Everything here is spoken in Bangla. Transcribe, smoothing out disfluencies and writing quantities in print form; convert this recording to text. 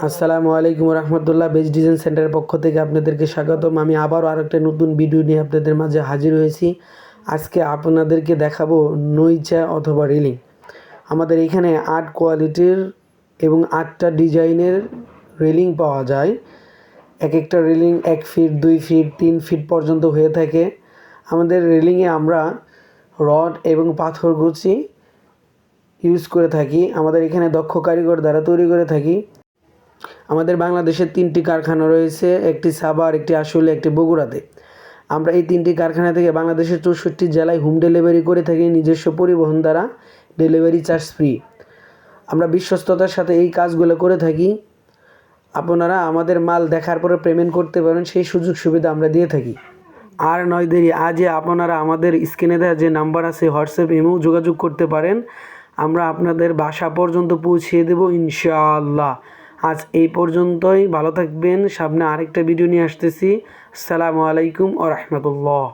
আসসালামু আলাইকুম রহমতুল্লাহ। বেজ ডিজাইন সেন্টারের পক্ষ থেকে আপনাদেরকে স্বাগতম। আমি আবারও আরেকটা নতুন ভিডিও নিয়ে আপনাদের মাঝে হাজির হয়েছি। আজকে আপনাদেরকে দেখাবো নইচা অথবা রেলিং। আমাদের এখানে 8 কোয়ালিটির এবং 8টা ডিজাইনের রেলিং পাওয়া যায়। এক একটা রেলিং 1 ফিট, 2 ফিট, 3 ফিট পর্যন্ত হয়ে থাকে। আমাদের রেলিংয়ে আমরা রড এবং পাথরকুচি ইউজ করে থাকি। আমাদের এখানে দক্ষ কারিগর দ্বারা তৈরি করে থাকি। আমাদের বাংলাদেশের 3টি কারখানা রয়েছে, একটি সাভার, একটি আশুলিয়া, একটি বগুড়াতে। আমরা এই 3টি কারখানা থেকে বাংলাদেশের 64 জেলায় হোম ডেলিভারি করে থাকি, নিজস্ব পরিবহন দ্বারা, ডেলিভারি চার্জ ফ্রি। আমরা বিশ্বস্ততার সাথে এই কাজগুলো করে থাকি। আপনারা আমাদের মাল দেখার পরে পেমেন্ট করতে পারেন, সেই সুযোগ সুবিধা আমরা দিয়ে থাকি। আর নয় দেরি, আজই আপনারা আমাদের স্ক্রিনে দেওয়া যে নাম্বার আছে হোয়াটসঅ্যাপ ইমো যোগাযোগ করতে পারেন। আমরা আপনাদের বাসা পর্যন্ত পৌঁছিয়ে দেব ইনশাআল্লাহ। আজ এই পর্যন্তই, ভালো থাকবেন। সামনে আরেকটা ভিডিও নিয়ে আসতেছি। আসসালামু আলাইকুম ওয়া রাহমাতুল্লাহ।